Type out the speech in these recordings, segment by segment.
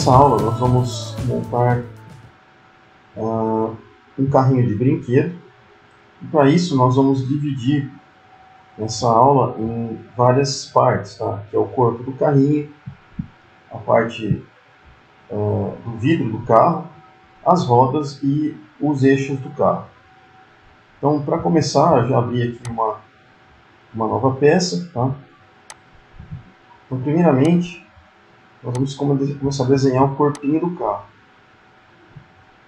Nessa aula nós vamos montar um carrinho de brinquedo. E para isso nós vamos dividir essa aula em várias partes, tá? Que é o corpo do carrinho, a parte do vidro do carro, as rodas e os eixos do carro. Então, para começar, eu já abri aqui uma nova peça, tá? Então, primeiramente, nós vamos começar a desenhar o corpinho do carro.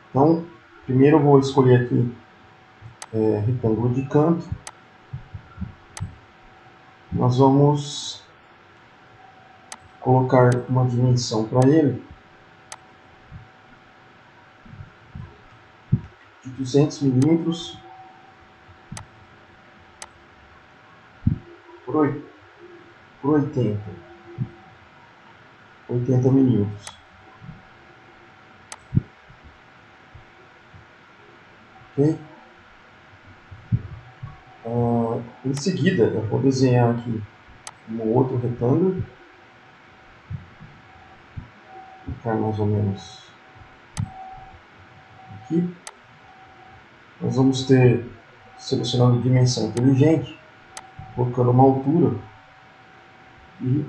Então, primeiro eu vou escolher aqui retângulo de canto. Nós vamos colocar uma dimensão para ele de 200 milímetros por 80 milímetros. Ok? Em seguida, eu vou desenhar aqui um outro retângulo. Vou ficar mais ou menos aqui. Nós vamos ter, selecionando dimensão inteligente, colocando uma altura de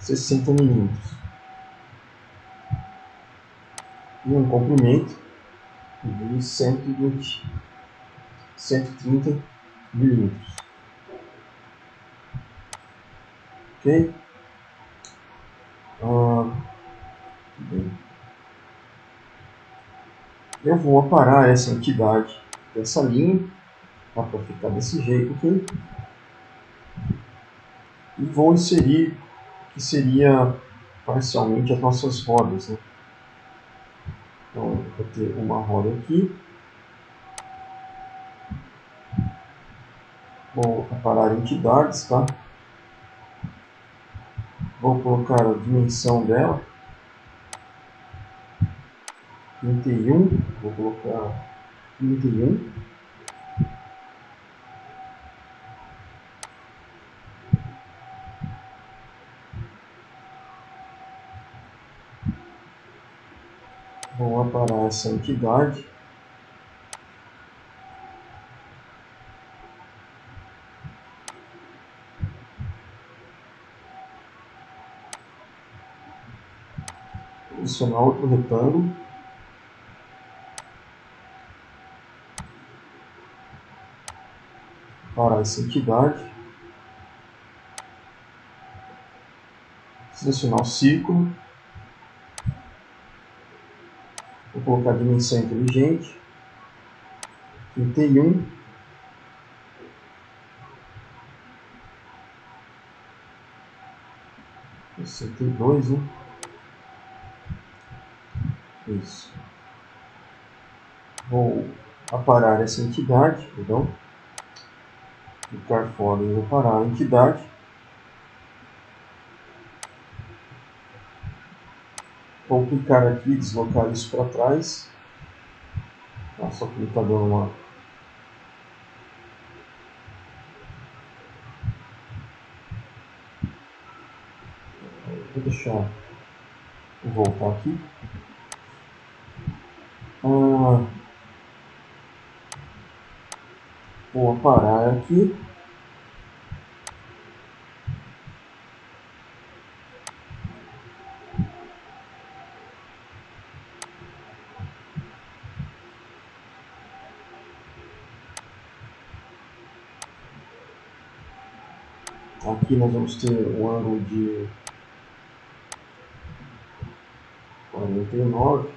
60 milímetros e um comprimento de 130 milímetros. Ok? Bem. Eu vou aparar essa entidade dessa linha para ficar desse jeito aqui e vou inserir o que seria parcialmente as nossas rodas, né? Então, eu vou ter uma roda aqui, vou aparar entidades, tá? Vou colocar a dimensão dela, 31, vou colocar 31. Vou aparar essa entidade. Adicionar outro retângulo. Aparar essa entidade. Selecionar o círculo. Vou colocar a dimensão inteligente. 31. E 62, né? Isso. Vou aparar essa entidade, perdão. Clicar fora e aparar a entidade. Vou clicar aqui e deslocar isso para trás. Tá, só clicar dando uma... Vou deixar... Vou voltar aqui. Vou aparar aqui. Aqui nós vamos ter um ângulo de 49.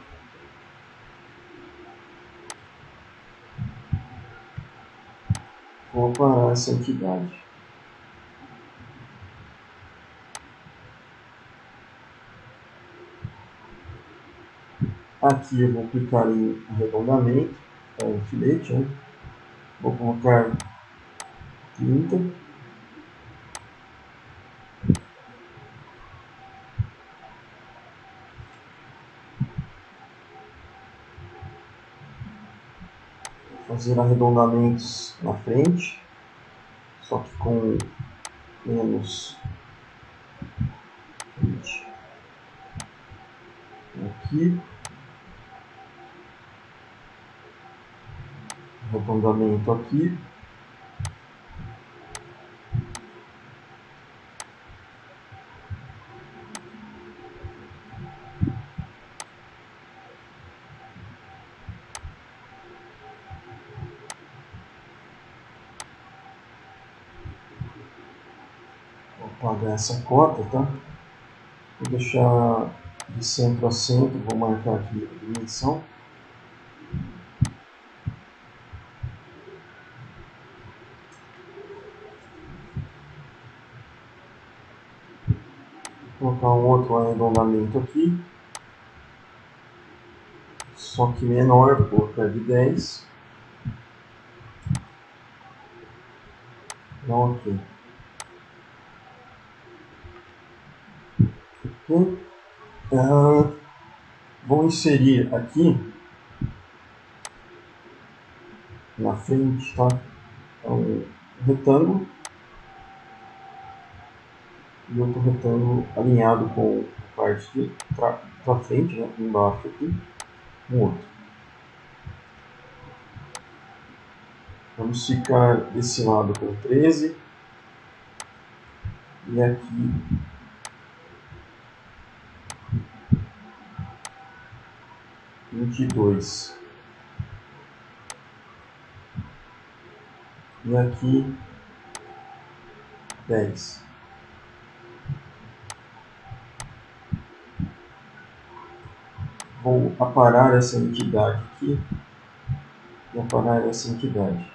Vou aparar essa entidade. Aqui eu vou clicar em arredondamento, filete, né? Vou colocar 30. Fazer arredondamentos na frente, só que com menos aqui, arredondamento aqui, vou apagar essa cota, tá? Vou deixar de centro a centro, vou marcar aqui a dimensão. Vou colocar um outro arredondamento aqui, só que menor, vou colocar de 10. Então, ok. Vou inserir aqui na frente, tá? Um retângulo e outro retângulo alinhado com a parte de pra frente, né? Embaixo aqui, um outro. Vamos ficar desse lado com 13 e aqui 22 e aqui 10. Vou aparar essa entidade aqui e aparar essa entidade.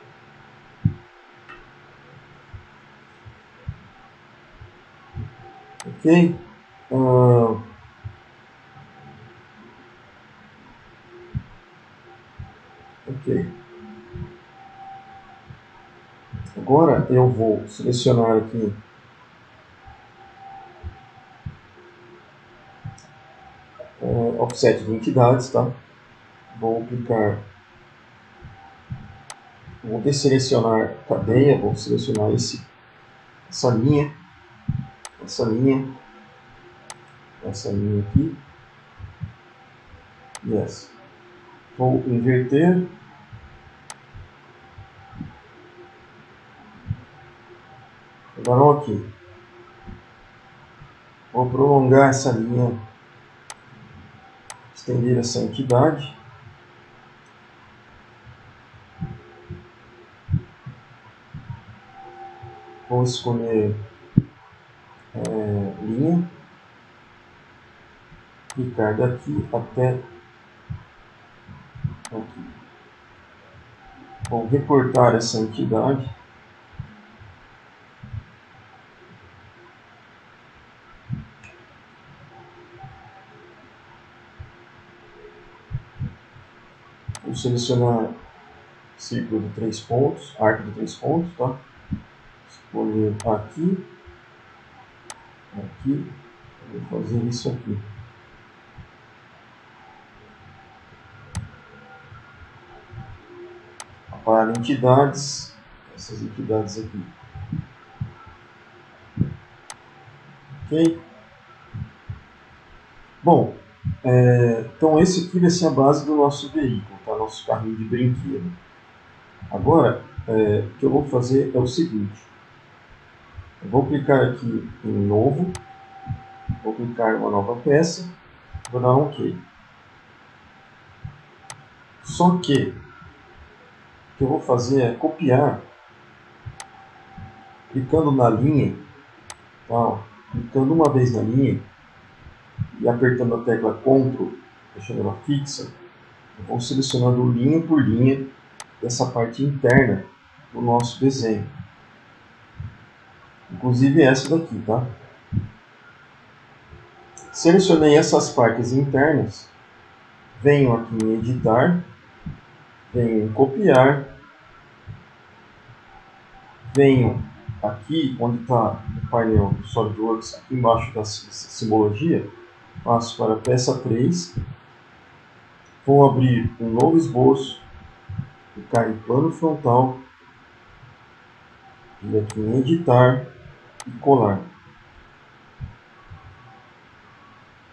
Ok? Ok. Agora eu vou selecionar aqui offset de entidades, tá? Vou clicar, vou desselecionar cadeia, vou selecionar essa linha aqui, yes. Vou inverter, vou dar um OK. Vou prolongar essa linha, estender essa entidade. Vou escolher linha, clicar daqui até aqui. Vou recortar essa entidade. Vou selecionar círculo de 3 pontos, arco de 3 pontos, tá? Escolher aqui, aqui, vou fazer isso aqui. Para entidades, essas entidades aqui. Ok? Bom, então esse aqui vai ser a base do nosso veículo, tá? Nosso carrinho de brinquedo. Agora, o que eu vou fazer é o seguinte. Eu vou clicar aqui em novo, vou clicar em uma nova peça, vou dar um OK. Só que o que eu vou fazer é copiar, clicando na linha, tá? Clicando uma vez na linha e apertando a tecla Ctrl, deixando ela fixa, eu vou selecionando linha por linha dessa parte interna do nosso desenho. Inclusive essa daqui, tá? Selecionei essas partes internas, venho aqui em editar, venho em copiar, venho aqui onde está o painel do SolidWorks, aqui embaixo da simbologia, passo para a peça 3, vou abrir um novo esboço, clicar em plano frontal, vir aqui em editar e colar.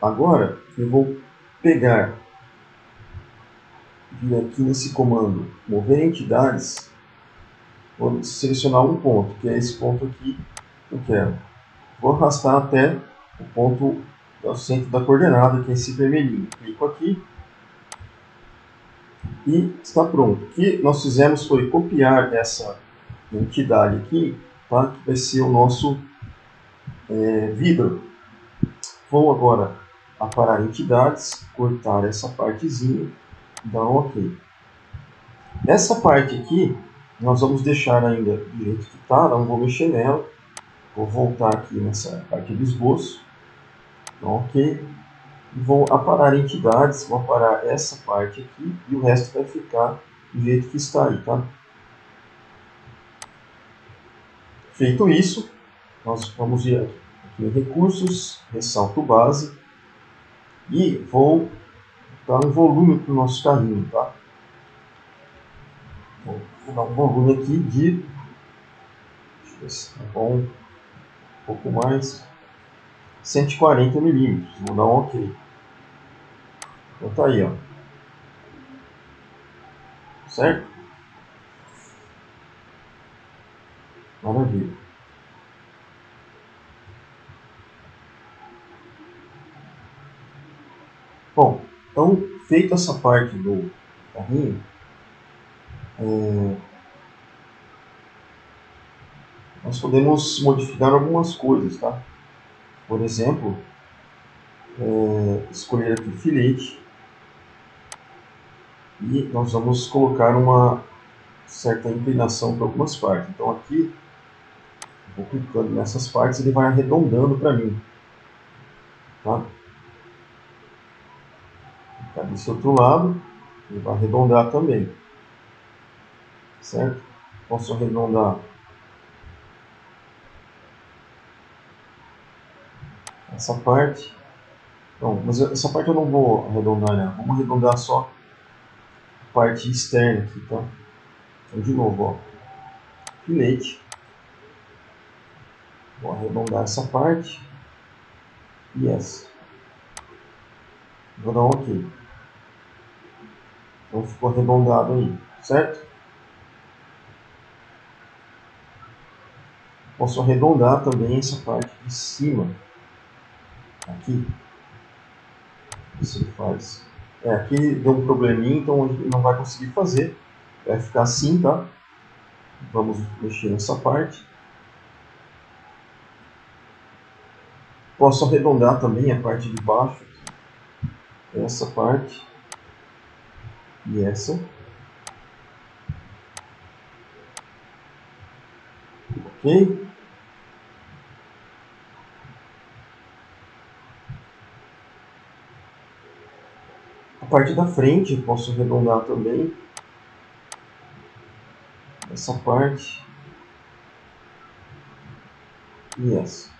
Agora eu vou pegar, vir aqui nesse comando, mover entidades, vou selecionar um ponto, que é esse ponto aqui que eu quero. Vou arrastar até o ponto do centro da coordenada, que é esse vermelhinho. Clico aqui e está pronto. O que nós fizemos foi copiar essa entidade aqui, tá? Que vai ser o nosso vidro. Vou agora aparar entidades, cortar essa partezinha, dar um OK. Essa parte aqui, nós vamos deixar ainda do jeito que está, não vou mexer nela. Vou voltar aqui nessa parte do esboço, então, OK. Vou aparar entidades, vou aparar essa parte aqui e o resto vai ficar do jeito que está aí, tá? Feito isso, nós vamos ir aqui em recursos, ressalto base e vou dar um volume para o nosso carrinho, tá? Vou dar um volume aqui de, deixa eu ver se tá bom, um pouco mais, 140 milímetros. Vou dar um OK. Então tá aí, ó. Certo? Maravilha. Bom, então, feita essa parte do carrinho, nós podemos modificar algumas coisas, tá? Por exemplo, escolher aqui filete e nós vamos colocar uma certa inclinação para algumas partes. Então aqui, vou clicando nessas partes, ele vai arredondando para mim, tá? Tá desse outro lado, ele vai arredondar também, certo? Posso arredondar essa parte. Não, mas essa parte eu não vou arredondar, né? Vamos arredondar só a parte externa aqui, tá? Então, de novo, ó, filete. Vou arredondar essa parte e essa. Vou dar um OK. Então ficou arredondado aí, certo? Posso arredondar também essa parte de cima. Aqui. Você faz. Aqui deu um probleminha, então a gente não vai conseguir fazer. Vai ficar assim, tá? Vamos mexer nessa parte. Posso arredondar também a parte de baixo. Essa parte. E essa. Ok? A parte da frente posso arredondar também. Essa parte. E essa.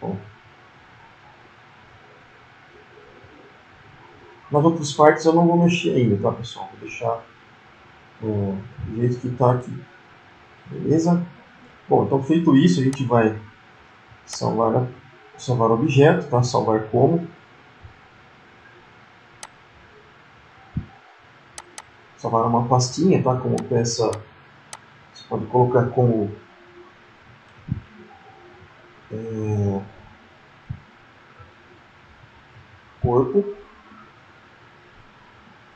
Bom. Nas outras partes eu não vou mexer ainda, tá, pessoal? Vou deixar do jeito que está aqui. Beleza? Bom, então feito isso, a gente vai salvar o objeto, tá? Salvar como. Salvar uma pastinha, tá? Como peça, você pode colocar como corpo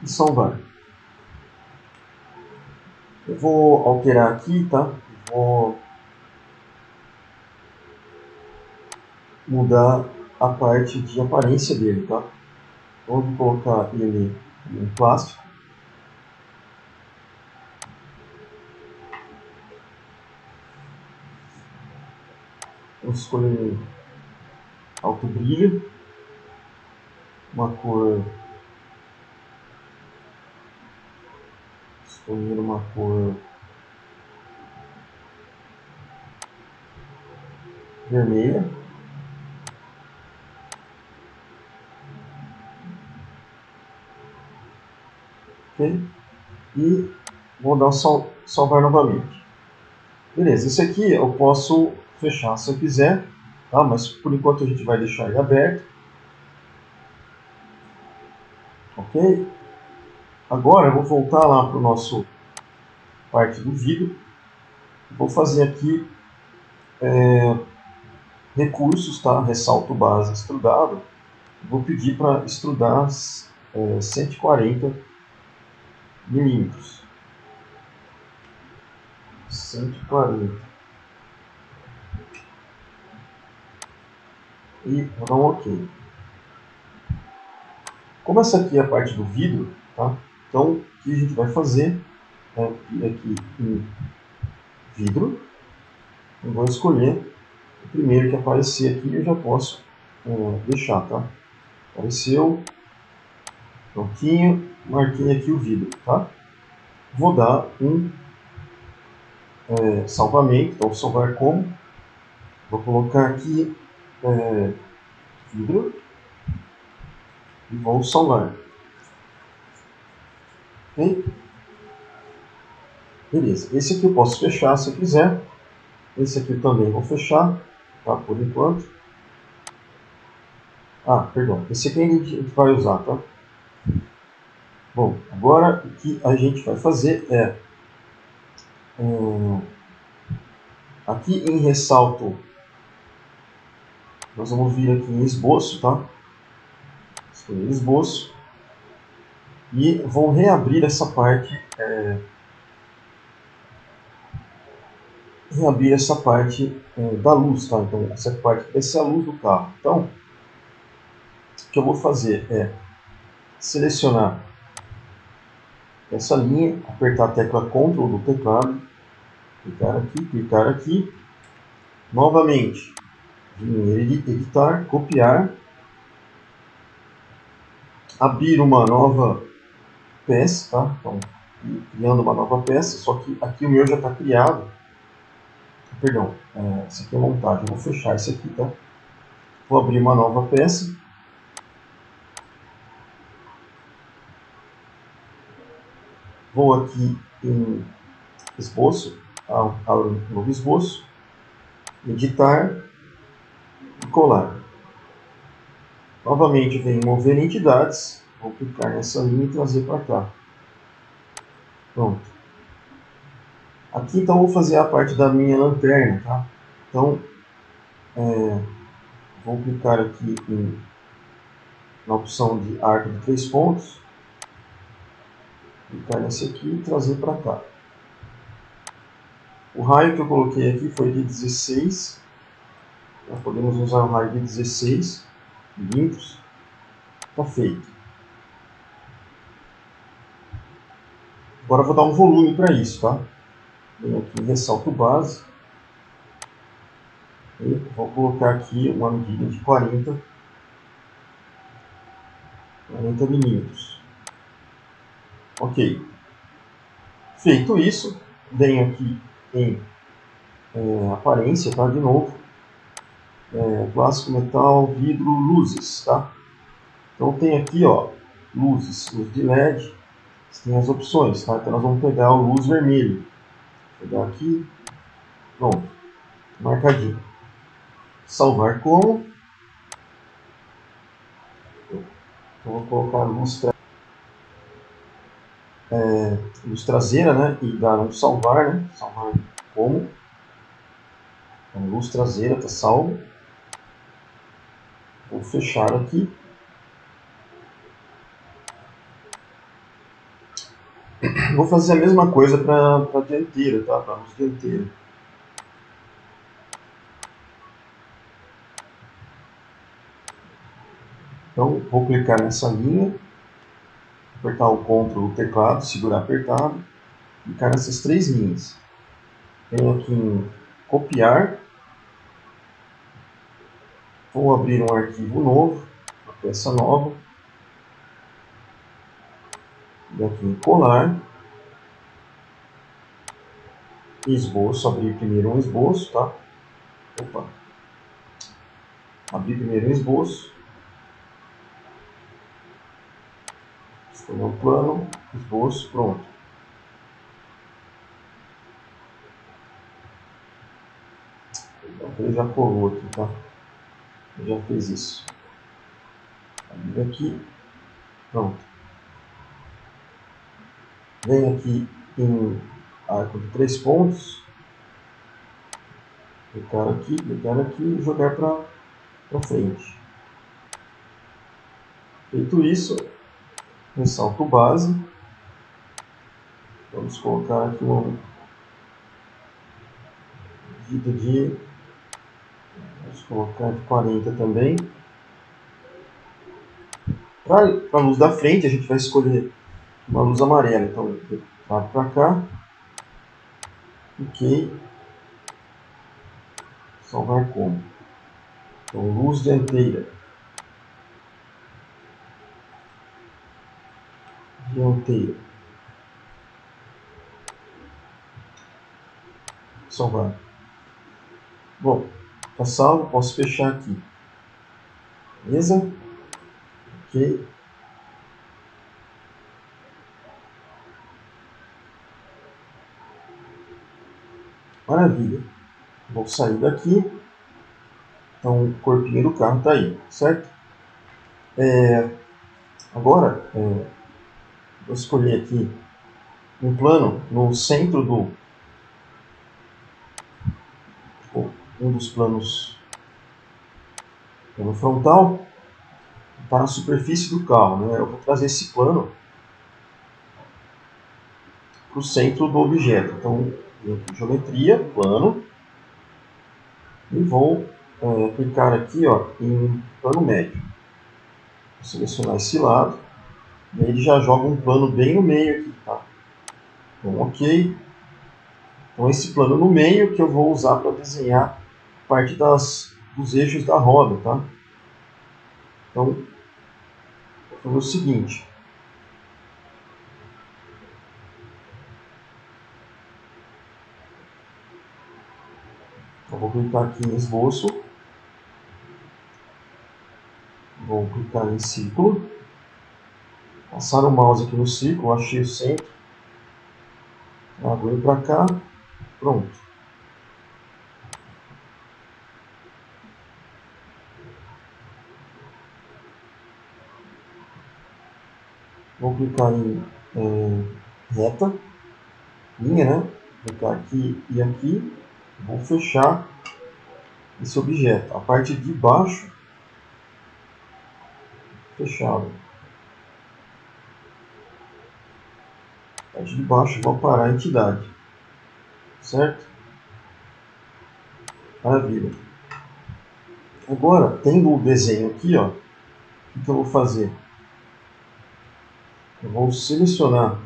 e salvar. Eu vou alterar aqui, tá? Vou mudar a parte de aparência dele, tá? Então, vou colocar ele em plástico. Vou escolher alto brilho, uma cor, escolher uma cor vermelha. Ok? e vou dar salvar novamente. Beleza, esse aqui eu posso fechar se eu quiser, tá? Mas por enquanto a gente vai deixar ele aberto. Ok? Agora eu vou voltar lá para o nosso parte do vidro. Vou fazer aqui recursos, tá? Ressalto base extrudado. Vou pedir para extrudar 140 milímetros. 140. E vou dar um OK. Como essa aqui é a parte do vidro, tá? Então o que a gente vai fazer é vir aqui em vidro. Eu vou escolher o primeiro que aparecer aqui, eu já posso deixar, tá? Apareceu, prontinho, marquei aqui o vidro, tá? Vou dar um salvamento, então salvar como. Vou colocar aqui vidro e vou salvar. Ok? Beleza, esse aqui eu posso fechar se eu quiser. Esse aqui também vou fechar, tá? Por enquanto. Ah, perdão, esse aqui a gente vai usar, tá? Bom, agora o que a gente vai fazer é aqui em ressalto, nós vamos vir aqui em esboço, tá? Escolher esboço e vou reabrir essa parte, da luz, tá? Então essa parte vai ser a luz do carro. Então, o que eu vou fazer é selecionar essa linha, apertar a tecla Ctrl do teclado, clicar aqui, novamente, vir em editar, copiar, abrir uma nova peça, tá? Então, criando uma nova peça, só que aqui o meu já está criado. Perdão, esse aqui é montagem, eu vou fechar esse aqui, tá? Vou abrir uma nova peça. Vou aqui em esboço, abro um novo esboço, editar e colar. Novamente venho em mover entidades, vou clicar nessa linha e trazer para cá. Pronto. Aqui então vou fazer a parte da minha lanterna, tá? Então vou clicar aqui na opção de arco de 3 pontos, clicar nesse aqui e trazer para cá. O raio que eu coloquei aqui foi de 16, nós podemos usar um raio de 16 milímetros, está feito. Agora eu vou dar um volume para isso, tá? Venho aqui em ressalto base, e vou colocar aqui uma medida de 40 milímetros. Ok. Feito isso, venho aqui em aparência, tá? De novo, plástico, metal, vidro, luzes, tá? Então tem aqui, ó, luzes, luz de LED, tem as opções, tá? Então nós vamos pegar o luz vermelho, vou pegar aqui, pronto, marcadinho. Salvar como, então vou colocar luz traseira, né? E dar um salvar, né? Salvar como, então, luz traseira está salvo. Vou fechar aqui. Vou fazer a mesma coisa para a dianteira, tá? Para a luz dianteira. Então, vou clicar nessa linha, apertar o Ctrl do teclado, segurar apertado, clicar nessas 3 linhas. Venho aqui em copiar, vou abrir um arquivo novo, uma peça nova, e aqui em colar, esboço, abrir primeiro um esboço, tá? Opa. Abrir primeiro um esboço, escolher um plano, esboço, pronto. Então ele já colou aqui, tá? Ele já fez isso. Abre aqui, pronto. Vem aqui em arco de 3 pontos. Clicar aqui e jogar para frente. Feito isso, ressalto base. Vamos colocar aqui uma medida de, vamos colocar de 40 também. Para a luz da frente, a gente vai escolher uma luz amarela. Então, vai para cá. Ok. Salvar como? Então, luz dianteira. Salvar. Bom, está salvo. Posso fechar aqui. Beleza? Ok. Maravilha. Vou sair daqui. Então, o corpinho do carro está aí, certo? Agora, vou escolher aqui um plano no centro do... um dos planos, plano frontal, para a superfície do carro, né? Eu vou trazer esse plano para o centro do objeto. Então, vem aqui, geometria, plano, e vou clicar aqui, ó, em plano médio. Vou selecionar esse lado, e aí ele já joga um plano bem no meio aqui, tá? Então, ok. Então, esse plano no meio que eu vou usar para desenhar parte dos eixos da roda, tá? Então, vou fazer o seguinte. Eu vou clicar aqui em esboço. Vou clicar em círculo. Passar o mouse aqui no círculo, achei o centro. Vou ir para cá. Pronto. Vou clicar em reta, linha, né? Vou clicar aqui e aqui. Vou fechar esse objeto. A parte de baixo, fechado. A parte de baixo, vou parar a entidade. Certo? Maravilha. Agora, tendo o desenho aqui, ó, o que eu vou fazer? Eu vou selecionar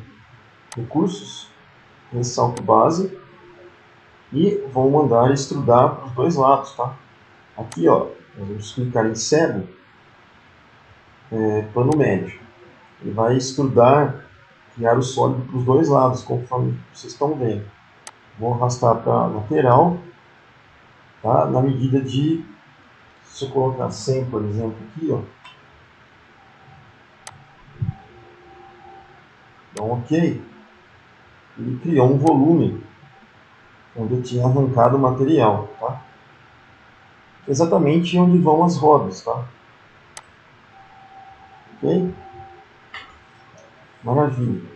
recursos, ressalto base, e vou mandar extrudar para os dois lados, tá? Aqui, ó, nós vamos clicar em cego, plano médio. Ele vai extrudar, criar o sólido para os dois lados, conforme vocês estão vendo. Vou arrastar para a lateral, tá? Na medida de, se eu colocar 100, por exemplo, aqui, ó, dá um ok, ele criou um volume onde eu tinha arrancado o material, tá? Exatamente onde vão as rodas, tá? Ok? Maravilha.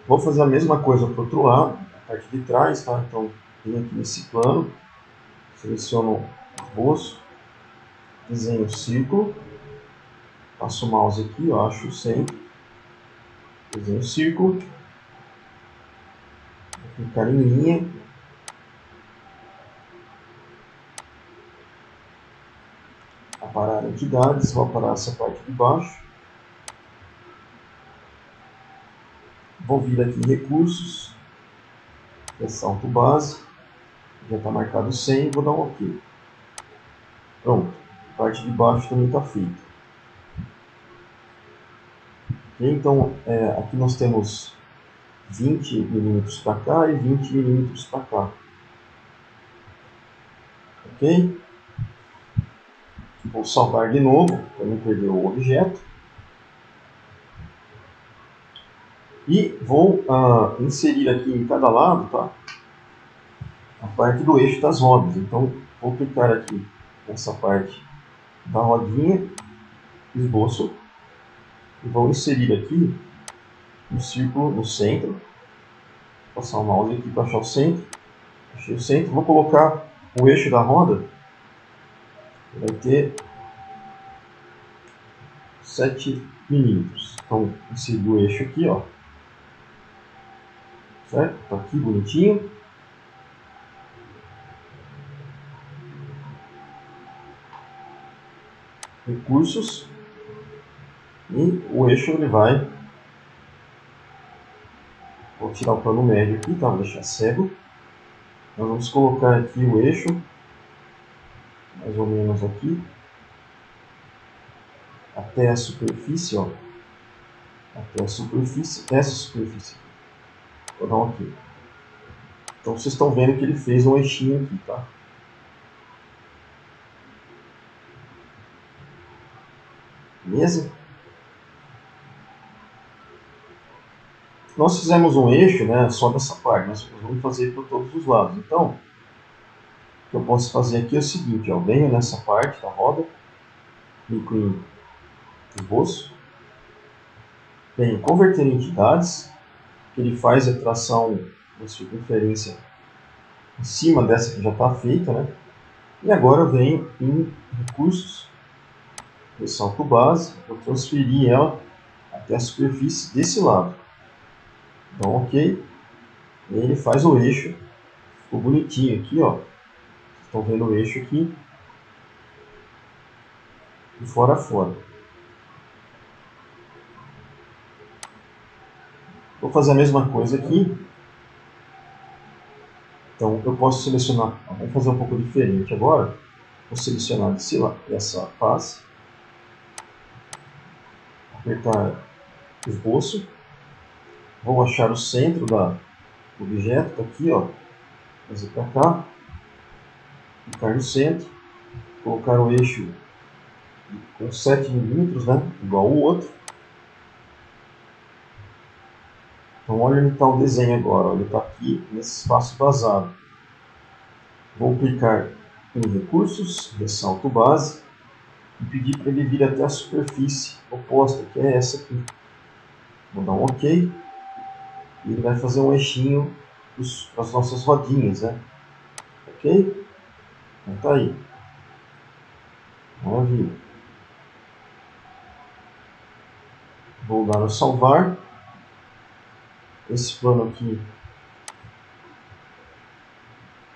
Vou fazer a mesma coisa para o outro lado, a parte de trás, tá? Então, venho aqui nesse plano, seleciono o esboço, desenho o círculo, passo o mouse aqui, ó, acho o centro, desenho o círculo, vou clicar em linha, aparar entidades, vou aparar essa parte de baixo, vou vir aqui em recursos, ressalto base, já está marcado 100, vou dar um ok. Pronto, a parte de baixo também está feita. Então, aqui nós temos 20 milímetros para cá e 20 milímetros para cá. Ok? Vou salvar de novo, para não perder o objeto. E vou inserir aqui em cada lado, tá? a parte do eixo das rodas. Então, vou clicar aqui nessa parte da rodinha, esboço, e vou inserir aqui um círculo no centro. Vou passar o mouse aqui para achar o centro. Achei o centro. Vou colocar o eixo da roda. Vai ter 7 milímetros. Então, inseri o eixo aqui, ó. Certo? Tá aqui bonitinho. Recursos. E o eixo ele vai. Vou tirar o plano médio aqui, tá? Vou deixar cego. Nós vamos colocar aqui o eixo, mais ou menos aqui, até a superfície, ó. Até a superfície, essa superfície. Vou dar um OK. Então vocês estão vendo que ele fez um eixinho aqui, tá? Beleza? Nós fizemos um eixo, né, só dessa parte, mas vamos fazer por todos os lados. Então, o que eu posso fazer aqui é o seguinte, ó, eu venho nessa parte da roda, clico em esboço, venho converter em entidades, que ele faz a tração da circunferência em cima dessa que já está feita, né? E agora eu venho em recursos, ressalto base, vou transferir ela até a superfície desse lado. Então, OK. E ele faz o eixo, ficou bonitinho aqui, ó. Vocês estão vendo o eixo aqui, de fora a fora. Vou fazer a mesma coisa aqui. Então, eu posso selecionar, vamos fazer um pouco diferente agora. Vou selecionar essa face, apertar esboço, vou achar o centro do objeto, tá aqui, ó, fazer para cá, clicar no centro, colocar o eixo com 7 milímetros, né, igual o outro. Então, olha onde está o desenho agora, ó, ele está aqui nesse espaço vazado. Vou clicar em recursos, ressalto base, e pedir para ele vir até a superfície oposta, que é essa aqui. Vou dar um OK. E ele vai fazer um eixinho para as nossas rodinhas, né? OK? Então tá aí. Maravilha. Vou dar no salvar. Esse plano aqui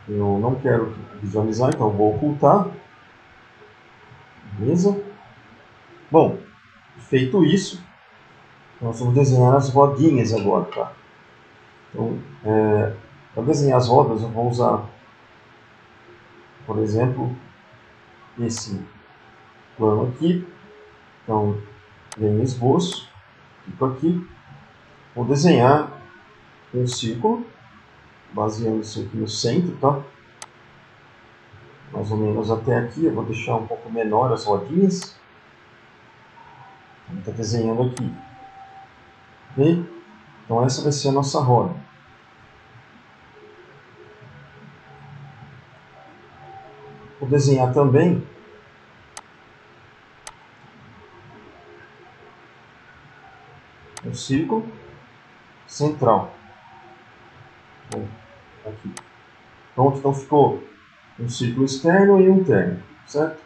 eu não quero visualizar, então vou ocultar. Beleza? Bom, feito isso, nós vamos desenhar as rodinhas agora, tá? Então, para desenhar as rodas, eu vou usar, por exemplo, esse plano aqui. Então, venho em esboço, clico aqui, vou desenhar um círculo, baseando-se aqui no centro, tá? Mais ou menos até aqui, eu vou deixar um pouco menor as rodinhas. Está desenhando aqui. Ok? Então essa vai ser a nossa roda. Vou desenhar também um círculo central. Aqui. Pronto, então ficou um círculo externo e um interno, certo?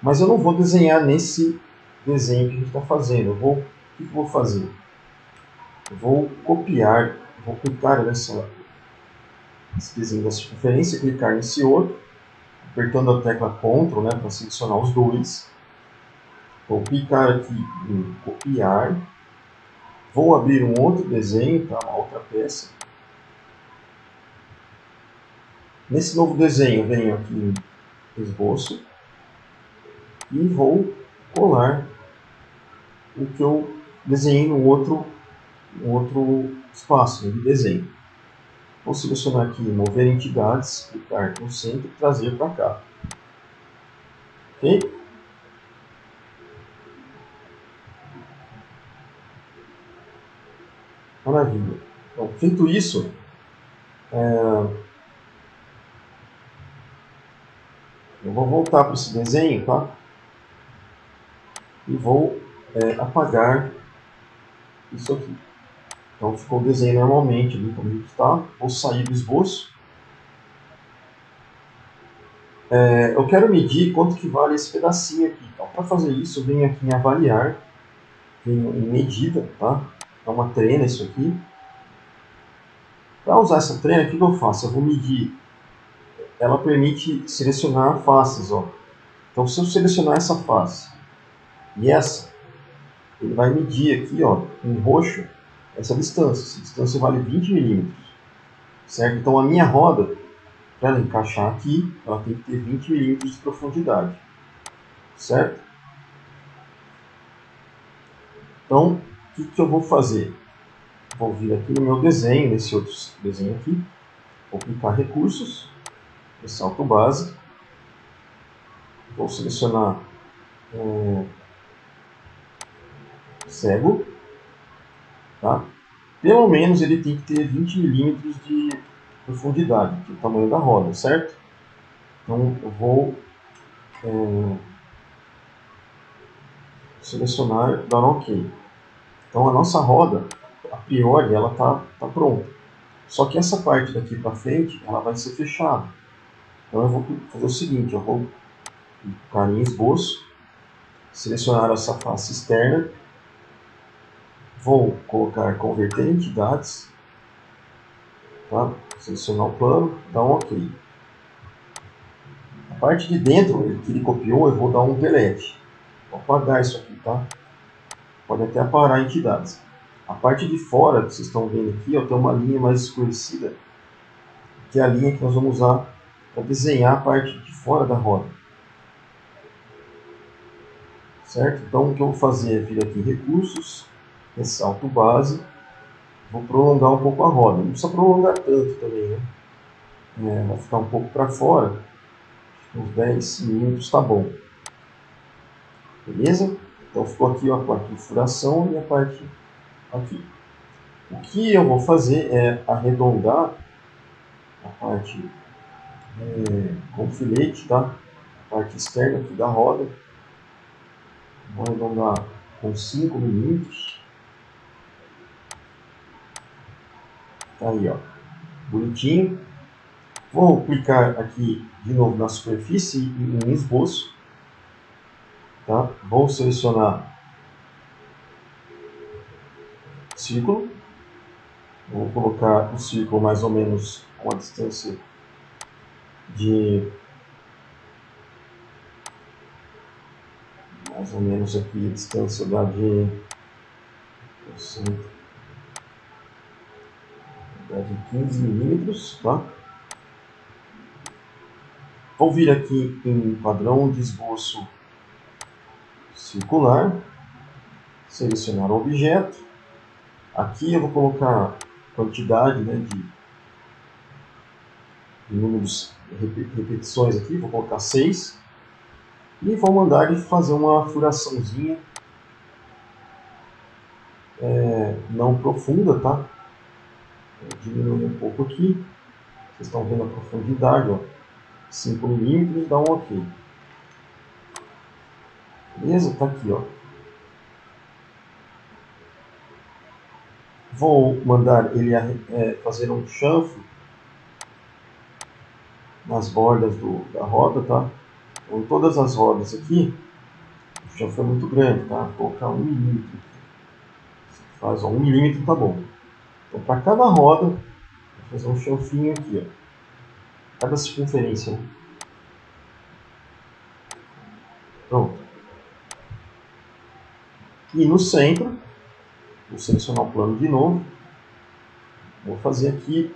Mas eu não vou desenhar nesse desenho que a gente está fazendo. O que eu vou fazer? Eu vou copiar, vou clicar nesse desenho da circunferência, clicar nesse outro, apertando a tecla Ctrl, né, para selecionar os dois. Vou clicar aqui em copiar. Vou abrir um outro desenho, tá? Uma outra peça. Nesse novo desenho, venho aqui em esboço e vou colar o que eu desenhei no outro espaço de desenho. Vou selecionar aqui mover entidades, clicar no centro e trazer para cá. Ok? Maravilha. Então, feito isso, Eu vou voltar para esse desenho, tá? E vou apagar isso aqui. Então ficou o desenho normalmente ali como ele está. Vou sair do esboço. Eu quero medir quanto que vale esse pedacinho aqui. Então, para fazer isso, eu venho aqui em avaliar, venho em medida, tá? É uma trena isso aqui. Para usar essa trena, o que eu faço? Eu vou medir. Ela permite selecionar faces, ó. Então, se eu selecionar essa face e essa, ele vai medir aqui, ó, em roxo, essa distância. Essa distância vale 20 milímetros, certo? Então, a minha roda, para ela encaixar aqui, ela tem que ter 20 milímetros de profundidade, certo? Então, o que eu vou fazer? Vou vir aqui no meu desenho, nesse outro desenho aqui, vou clicar em recursos, ressalto base, vou selecionar cego, tá? Pelo menos ele tem que ter 20 milímetros de profundidade, que é o tamanho da roda, certo? Então eu vou selecionar, dar um OK. Então a nossa roda, a priori, ela tá pronta. Só que essa parte daqui para frente, ela vai ser fechada. Então eu vou fazer o seguinte, eu vou clicar em esboço, selecionar essa face externa, vou colocar converter entidades, tá? Selecionar o plano, dar um OK. A parte de dentro que ele copiou, eu vou dar um delete. Vou apagar isso aqui, tá? Pode até apagar entidades. A parte de fora, que vocês estão vendo aqui, ó, tem uma linha mais escurecida, que é a linha que nós vamos usar para desenhar a parte de fora da roda. Certo? Então o que eu vou fazer é vir aqui em recursos, ressalto base, vou prolongar um pouco a roda. Não precisa prolongar tanto também, né? Vai ficar um pouco para fora, uns 10 milímetros está bom. Beleza? Então ficou aqui ó, a parte de furação e a parte aqui. O que eu vou fazer é arredondar a parte com filete, tá? A parte externa aqui da roda. Vou arredondar com 5 milímetros. Tá aí, ó. Bonitinho. Vou clicar aqui de novo na superfície em esboço. Tá? Vou selecionar círculo. Vou colocar o círculo mais ou menos com a distância de mais ou menos aqui a distância da de 15 milímetros, tá? Vou vir aqui em padrão de esboço circular, selecionar o objeto. Aqui eu vou colocar quantidade, né, de números, repetições aqui, vou colocar 6. E vou mandar ele fazer uma furaçãozinha não profunda, tá? Vou diminuir um pouco aqui. Vocês estão vendo a profundidade, ó. 5 milímetros, dá um OK. Beleza? Tá aqui, ó. Vou mandar ele fazer um chanfro nas bordas da roda, tá? Então, todas as rodas aqui, o chanfro é muito grande, tá? Vou colocar 1 milímetro. Faz 1 milímetro, tá bom. Então, para cada roda, vou fazer um chanfrinho aqui, ó. Cada circunferência, né? Pronto. E no centro, vou selecionar o plano de novo. Vou fazer aqui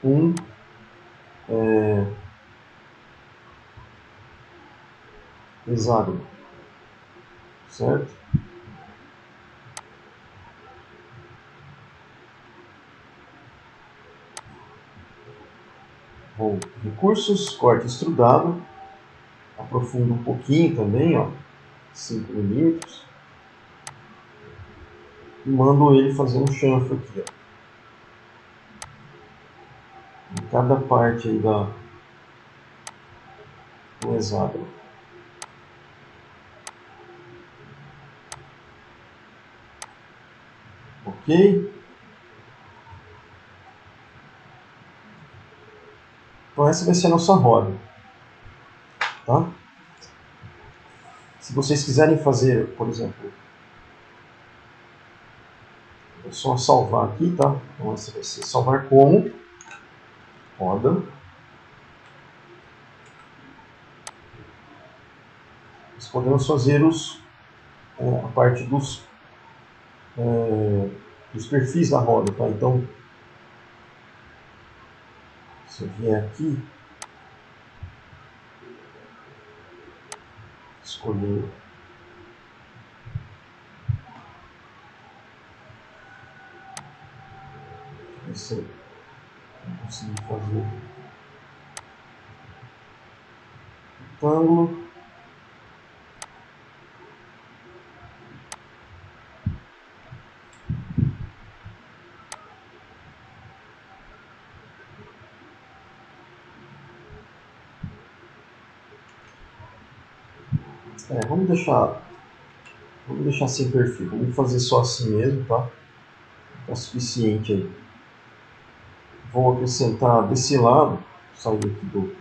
um hexágono, certo? Vou recursos, corte extrudado, aprofundo um pouquinho também, ó, 5 milímetros, e mando ele fazer um chanfro aqui, ó. Em cada parte aí hexágono. Ok? Então essa vai ser a nossa roda. Tá? Se vocês quiserem fazer, por exemplo, é só salvar aqui, tá? Então essa vai ser salvar como roda. Nós podemos fazer a parte dos perfis da roda, tá? Então, se eu vier aqui, escolher esse, não consegui fazer retângulo. Vamos deixar sem perfil, vamos fazer só assim mesmo, tá? Tá suficiente aí. Vou acrescentar desse lado, sair aqui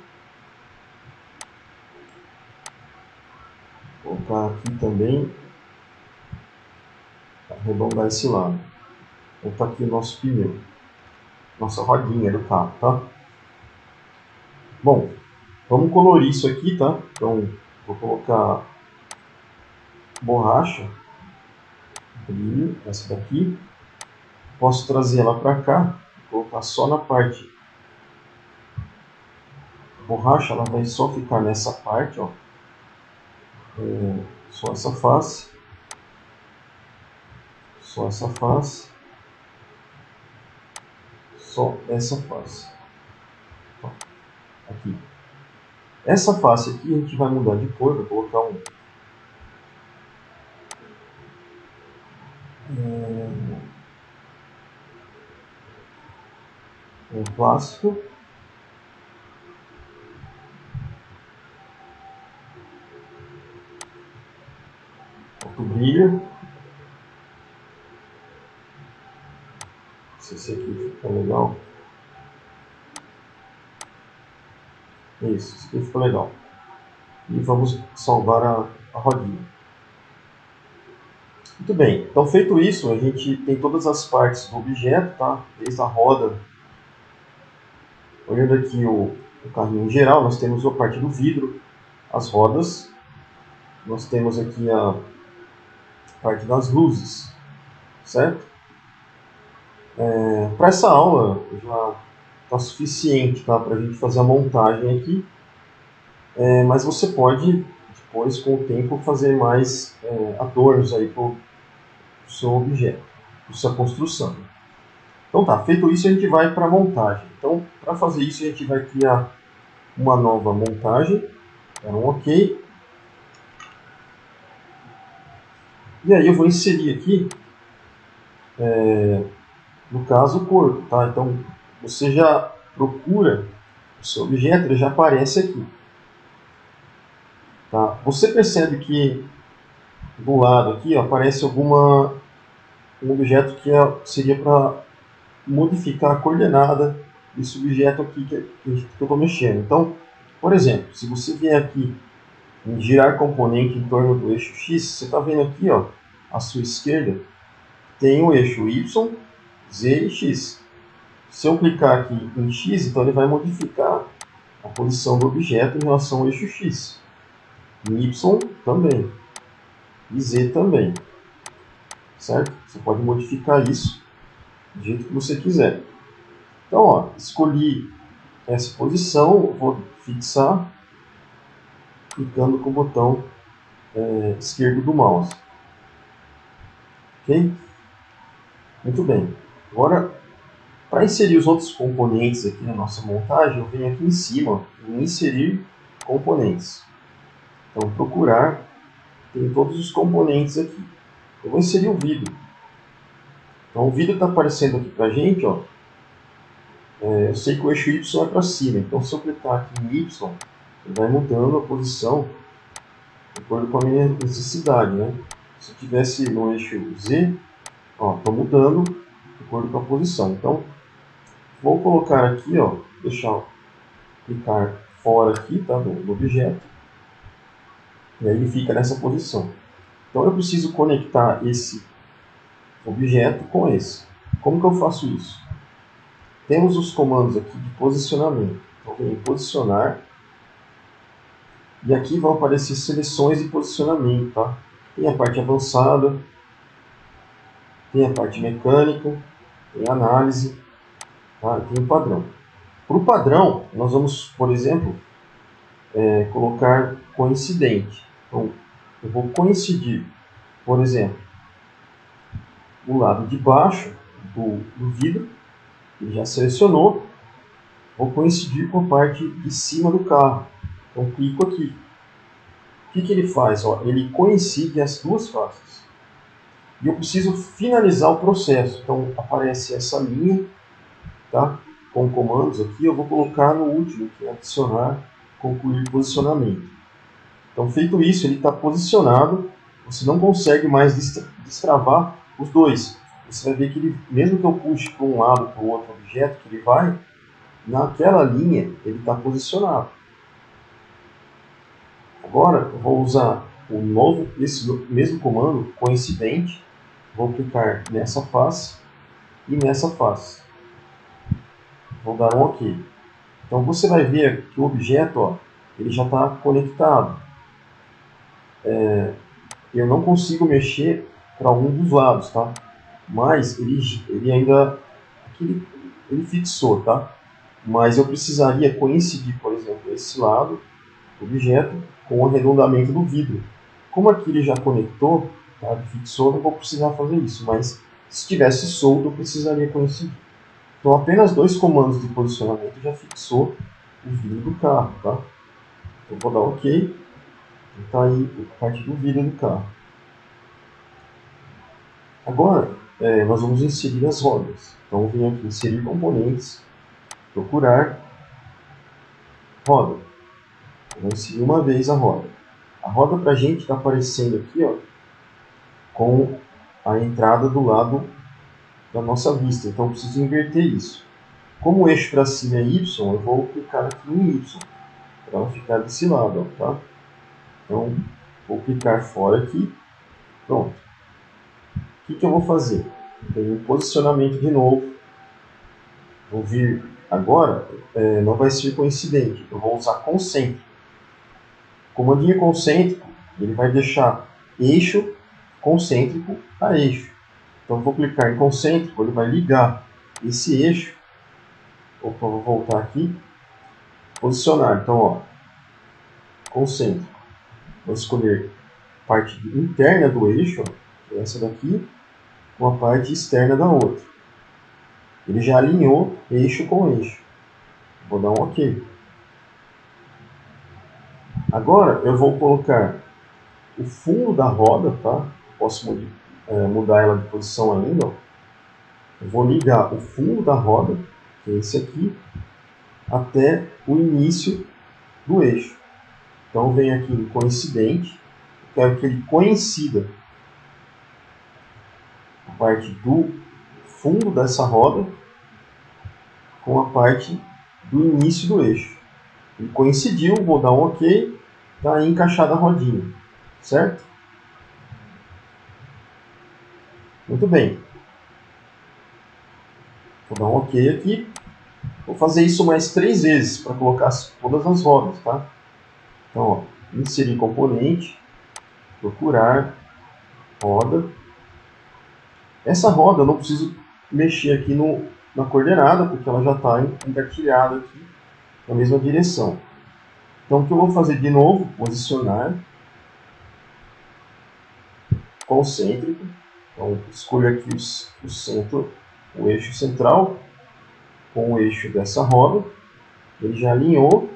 colocar aqui também, arredondar esse lado. Vou botar aqui o nosso pneu, nossa rodinha do carro, tá? Bom, vamos colorir isso aqui, tá? Então, vou colocar borracha, brilho, essa daqui. Posso trazer ela para cá, colocar só na parte. A borracha, ela vai só ficar nessa parte, ó. Só essa face. Só essa face. Só essa face. Ó, aqui. Essa face aqui a gente vai mudar de cor, vou colocar um plástico. Outro brilho. Se esse aqui fica legal. Isso aqui ficou legal. E vamos salvar a rodinha. Muito bem, então feito isso, a gente tem todas as partes do objeto, tá? Desde a roda. Olhando aqui o carrinho em geral, nós temos a parte do vidro, as rodas. Nós temos aqui a parte das luzes, certo? Para essa aula já está suficiente, tá? Para a gente fazer a montagem aqui. Mas você pode, depois, com o tempo, fazer mais adornos aí para o seu objeto, para a sua construção. Então tá, feito isso a gente vai para a montagem. Então, para fazer isso a gente vai criar uma nova montagem, um OK. E aí eu vou inserir aqui, no caso, o corpo, tá? Então, você já procura o seu objeto, ele já aparece aqui. Tá? Você percebe que do lado aqui ó, aparece um objeto que seria para modificar a coordenada desse objeto aqui que eu estou mexendo. Então, por exemplo, se você vier aqui em girar componente em torno do eixo X, você está vendo aqui ó, à sua esquerda tem o eixo Y, Z e X. Se eu clicar aqui em X, então ele vai modificar a posição do objeto em relação ao eixo X. Em Y também. E Z também. Certo? Você pode modificar isso do jeito que você quiser. Então, ó, escolhi essa posição, vou fixar, clicando com o botão esquerdo do mouse. Ok? Muito bem. Agora, para inserir os outros componentes aqui na nossa montagem, eu venho aqui em cima em inserir componentes. Então, procurar, tem todos os componentes aqui. Eu vou inserir o vidro. Então, o vidro está aparecendo aqui para a gente, ó. Eu sei que o eixo Y é para cima, então se eu clicar aqui em Y, ele vai mudando a posição de acordo com a minha necessidade, né? Se eu tivesse no eixo Z, ó, estou mudando de acordo com a posição. Então, vou colocar aqui, ó, clicar fora aqui, tá, do objeto, e aí ele fica nessa posição. Então, eu preciso conectar esse objeto com esse. Como que eu faço isso? Temos os comandos aqui de posicionamento. Então, vem em posicionar. E aqui vão aparecer seleções de posicionamento. Tá? Tem a parte avançada, tem a parte mecânica, tem análise, tá? Tem o padrão. Para o padrão, nós vamos, por exemplo, colocar coincidente. Então, eu vou coincidir, por exemplo, o lado de baixo do vidro, ele já selecionou, vou coincidir com a parte de cima do carro. Então, clico aqui. O que ele faz? Ó, ele coincide as duas faces. E eu preciso finalizar o processo. Então, aparece essa linha, tá? Com comandos aqui. Eu vou colocar no último, que é adicionar, concluir posicionamento. Então, feito isso, ele está posicionado. Você não consegue mais destravar os dois. Você vai ver que ele, mesmo que eu puxe para um lado para o outro objeto, que ele vai, naquela linha, ele está posicionado. Agora, eu vou usar esse mesmo comando, coincidente. Vou clicar nessa face e nessa face. Vou dar um OK. Então, você vai ver que o objeto, ó, ele já está conectado. Eu não consigo mexer para algum dos lados, tá? Mas ele ainda ele fixou, tá? Mas eu precisaria coincidir, por exemplo, esse lado do objeto com o arredondamento do vidro. Como aqui ele já conectou, tá? Ele fixou, não vou precisar fazer isso, mas se estivesse solto, eu precisaria coincidir. Então, apenas dois comandos de posicionamento já fixou o vidro do carro, tá? Eu vou dar OK. Está aí a parte do vidro do carro. Agora, nós vamos inserir as rodas. Então, vem aqui, inserir componentes, procurar, roda. Eu vou inserir uma vez a roda. A roda para a gente está aparecendo aqui, ó, com a entrada do lado da nossa vista. Então, eu preciso inverter isso. Como o eixo para cima é Y, eu vou clicar aqui em Y, para ela ficar desse lado, ó, tá? Então, vou clicar fora aqui. Pronto. O que eu vou fazer? Tenho um posicionamento de novo. Vou vir agora, não vai ser coincidente. Eu vou usar concêntrico. Comandinho concêntrico, ele vai deixar eixo concêntrico a eixo. Então, eu vou clicar em concêntrico, ele vai ligar esse eixo. Opa, vou voltar aqui. Posicionar. Então, ó, concêntrico. Vou escolher a parte interna do eixo, ó, que é essa daqui, com a parte externa da outra. Ele já alinhou eixo com eixo. Vou dar um OK. Agora eu vou colocar o fundo da roda, tá? Posso mudar ela de posição ainda. Ó. Eu vou ligar o fundo da roda, que é esse aqui, até o início do eixo. Então vem aqui em coincidente. Eu quero que ele coincida a parte do fundo dessa roda com a parte do início do eixo. Ele coincidiu, vou dar um OK, está aí encaixada a rodinha, certo? Muito bem. Vou dar um OK aqui. Vou fazer isso mais 3 vezes para colocar todas as rodas, tá? Então, ó, inserir componente, procurar, roda. Essa roda eu não preciso mexer aqui na coordenada, porque ela já está engatilhada aqui na mesma direção. Então, o que eu vou fazer de novo? Posicionar, concêntrico. Então, escolho aqui o centro, o eixo central, com o eixo dessa roda. Ele já alinhou.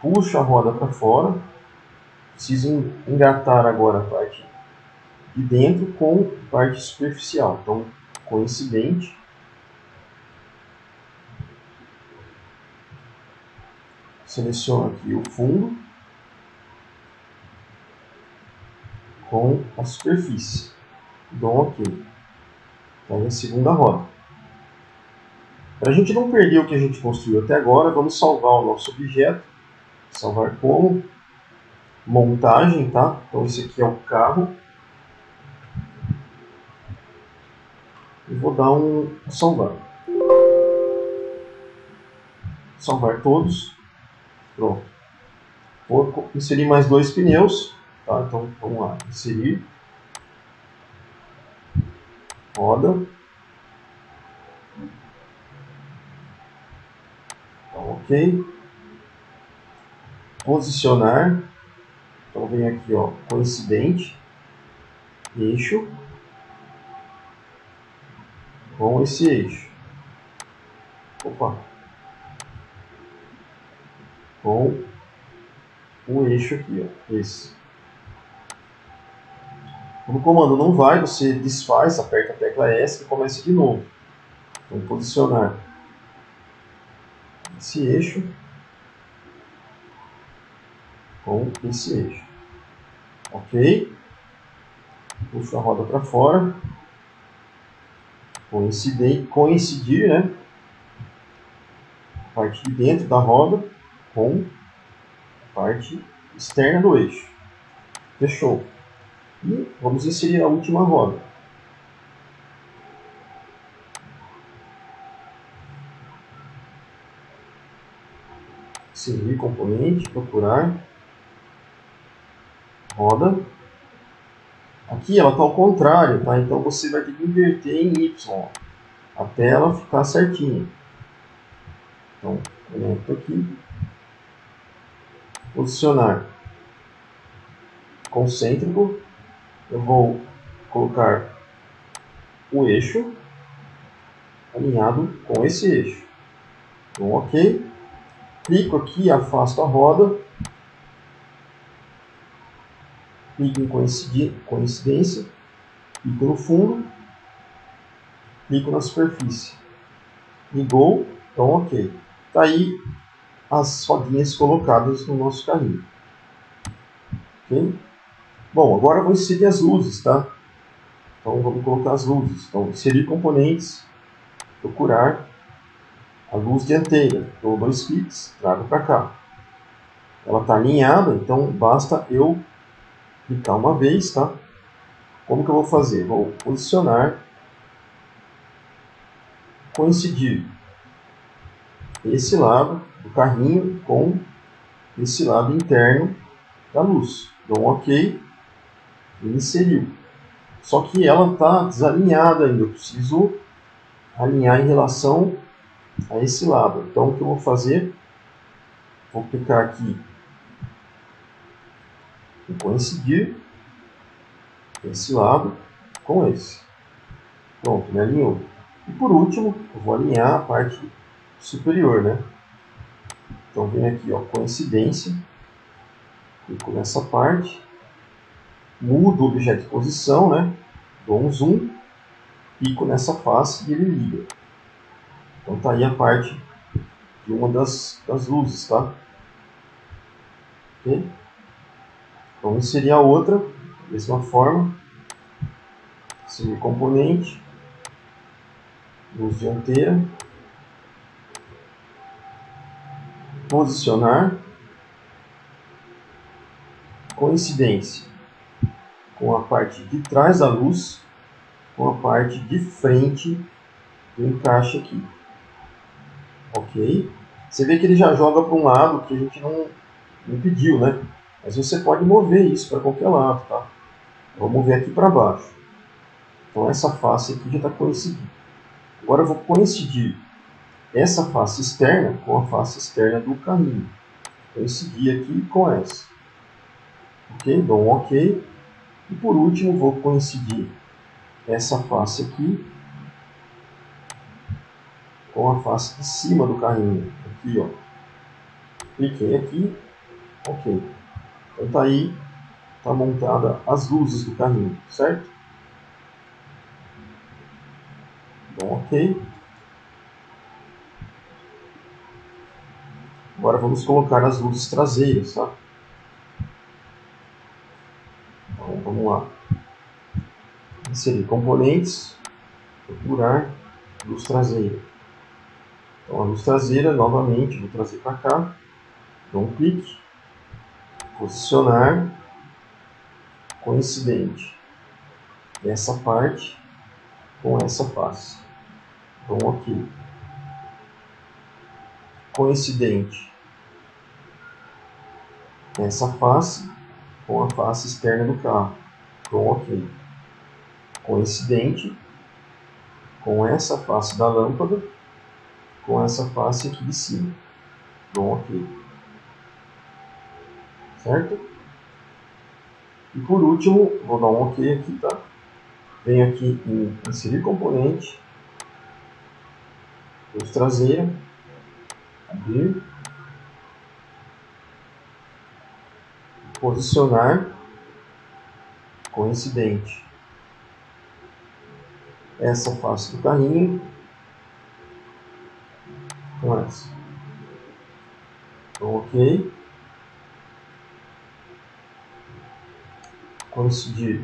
Puxo a roda para fora. Preciso engatar agora a parte de dentro com a parte superficial. Então, coincidente. Seleciono aqui o fundo com a superfície. Dou um OK. Tá aí a segunda roda. Para a gente não perder o que a gente construiu até agora, vamos salvar o nosso objeto. Salvar como montagem, tá? Então esse aqui é o carro. E vou dar um salvar. Salvar todos. Pronto. Vou inserir mais 2 pneus. Tá? Então vamos lá. Inserir. Roda. Então, OK. Posicionar. Então vem aqui, ó, coincidente. Eixo. Com esse eixo. Opa. Com o eixo aqui, ó. Esse. Quando o comando não vai, você desfaz, aperta a tecla S e começa de novo. Então, posicionar esse eixo com esse eixo. OK. Puxo a roda para fora. Coincidir, né? A parte de dentro da roda com a parte externa do eixo. Fechou. E vamos inserir a última roda. Inserir componente, procurar, roda. Aqui ela está ao contrário, tá? Então você vai ter que inverter em Y até ela ficar certinha. Então, conecto aqui. Posicionar concêntrico. Eu vou colocar o eixo alinhado com esse eixo. Então, OK. Clico aqui, afasto a roda. Clico em coincidência. Clico no fundo. Clico na superfície. Ligou. Então, OK. Está aí as rodinhas colocadas no nosso carrinho. OK? Bom, agora eu vou inserir as luzes, tá? Então, vamos colocar as luzes. Então, inserir componentes. Procurar a luz dianteira. Dou 2 cliques, trago para cá. Ela está alinhada, então basta eu clicar uma vez, tá? Como que eu vou fazer? Vou posicionar, coincidir esse lado do carrinho com esse lado interno da luz. Dou um OK e inseriu. Só que ela está desalinhada ainda, eu preciso alinhar em relação a esse lado. Então o que eu vou fazer? Vou clicar aqui em coincidir esse lado com esse. Pronto, me alinhou. E por último, eu vou alinhar a parte superior, né? Então vem aqui, ó, coincidência, clico nessa parte, mudo o objeto de posição, né? Dou um zoom, clico nessa face e ele liga. Então tá aí a parte de uma das luzes, tá? Ok? Vamos inserir a outra, da mesma forma. Inserir componente, luz dianteira, posicionar, coincidência com a parte de trás da luz, com a parte de frente do encaixe aqui. OK? Você vê que ele já joga para um lado que a gente não pediu, né? Mas você pode mover isso para qualquer lado, tá? Vou mover aqui para baixo. Então essa face aqui já está coincidindo. Agora eu vou coincidir essa face externa com a face externa do carrinho. Coincidir aqui com essa. OK? Dou um OK. E por último vou coincidir essa face aqui com a face de cima do carrinho. Aqui, ó. Cliquei aqui. OK. Então tá aí, tá montada as luzes do carrinho, certo? Bom, OK. Agora vamos colocar as luzes traseiras, tá? Então vamos lá. Inserir componentes, procurar luz traseira. Então a luz traseira, novamente, vou trazer para cá, dou um clique, posicionar, coincidente, essa parte com essa face. Dou um OK. Coincidente, essa face com a face externa do carro. Dou um OK. Coincidente com essa face da lâmpada com essa face aqui de cima. Dou um OK. Certo? E por último, vou dar um OK aqui, tá? Venho aqui em inserir componente, luz traseira, abrir, posicionar, coincidente, essa face do carrinho com essa. Então, OK. Coincidir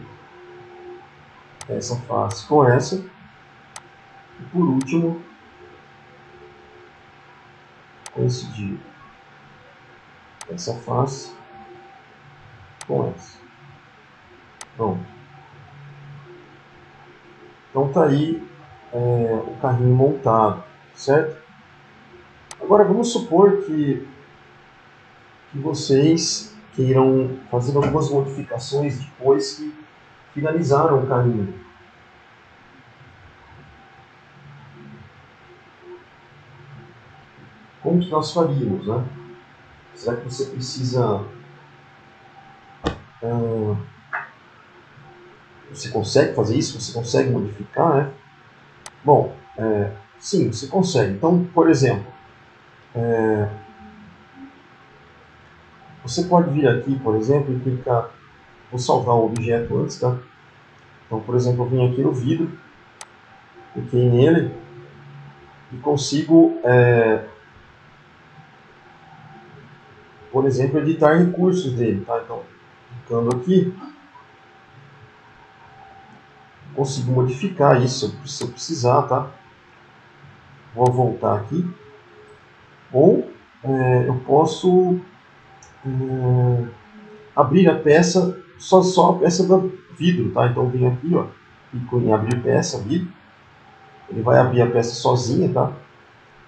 essa face com essa. E por último, coincidir essa face com essa. Pronto. Então tá aí o carrinho montado, certo? Agora vamos supor que vocês queiram fazer algumas modificações depois que finalizaram o carrinho. Como que nós faríamos, né? Será que você precisa... você consegue fazer isso? Você consegue modificar, né? Bom, sim, você consegue. Então, por exemplo, você pode vir aqui, por exemplo, e clicar... Vou salvar o objeto antes, tá? Então, por exemplo, eu vim aqui no vidro, cliquei nele e consigo, por exemplo, editar recursos dele, tá? Então, clicando aqui, consigo modificar isso se eu precisar, tá? Vou voltar aqui. Ou eu posso abrir a peça, só a peça do vidro, tá? Então, eu venho aqui, ó, clico em abrir peça, vidro. Ele vai abrir a peça sozinha, tá?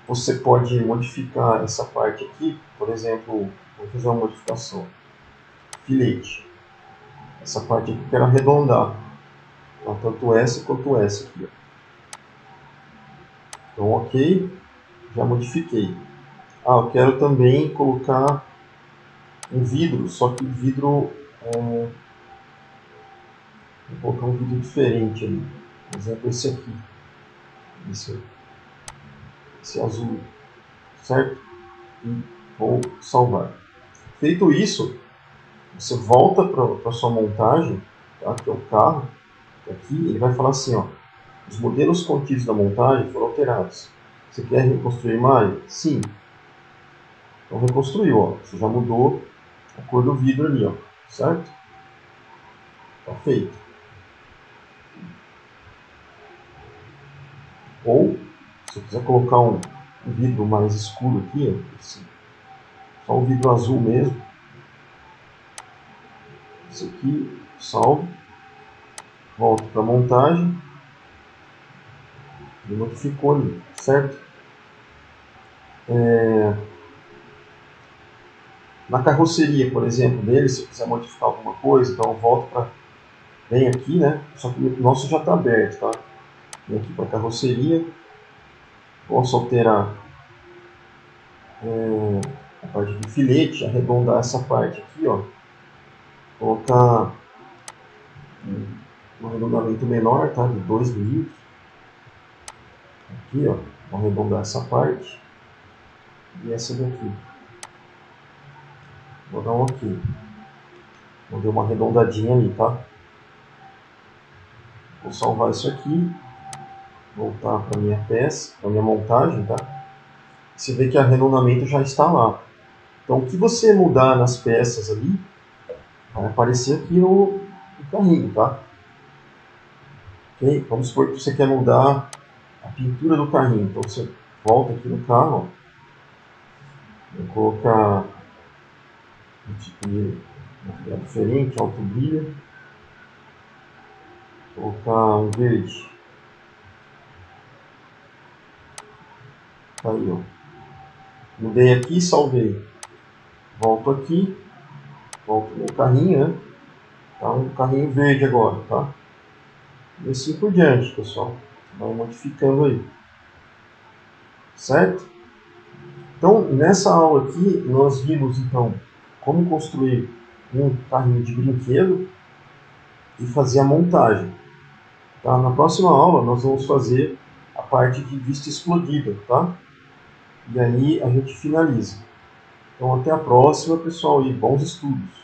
Você pode modificar essa parte aqui, por exemplo, vou fazer uma modificação. Filete. Essa parte aqui eu quero arredondar. Então, tanto essa quanto essa aqui. Ó. Então, OK. Já modifiquei. Eu quero também colocar um vidro, só que o vidro... vou colocar um vidro diferente ali. Por exemplo, esse aqui. Esse azul. Certo? E vou salvar. Feito isso, você volta para a sua montagem, tá? Que é o carro. Aqui ele vai falar assim, ó, os modelos contidos na montagem foram alterados. Você quer reconstruir mais? Sim. Então reconstruiu, ó. Você já mudou a cor do vidro ali, ó. Certo? Tá feito. Ou, se você quiser colocar um vidro mais escuro aqui, ó, assim, só um vidro azul mesmo. Esse aqui, salvo. Volto para a montagem. Ele modificou ali, certo? Na carroceria, por exemplo, dele, se eu quiser modificar alguma coisa, então eu volto para... Vem aqui, né? Só que o nosso já está aberto, tá? Vem aqui para a carroceria. Posso alterar a parte de filete, arredondar essa parte aqui, ó. Colocar um arredondamento menor, tá? De 2 milímetros. Aqui, ó. Vou arredondar essa parte. E essa daqui. Vou dar um OK. Vou dar uma arredondadinha ali, tá? Vou salvar isso aqui. Voltar para minha peça, para minha montagem, tá? Você vê que o arredondamento já está lá. Então, o que você mudar nas peças ali, vai aparecer aqui no carrinho, tá? Ok? Vamos supor que você quer mudar a pintura do carrinho. Então, você volta aqui no carro, ó. Vou colocar um tipo de material diferente, alto brilho. Vou colocar um verde. Tá aí, ó. Mudei aqui e salvei. Volto aqui. Volto no carrinho, né? Tá um carrinho verde agora, tá? E assim por diante, pessoal. Vai modificando aí. Certo? Então, nessa aula aqui, nós vimos, então, como construir um carrinho de brinquedo e fazer a montagem. Tá? Na próxima aula, nós vamos fazer a parte de vista explodida, tá? E aí a gente finaliza. Então, até a próxima, pessoal, e bons estudos!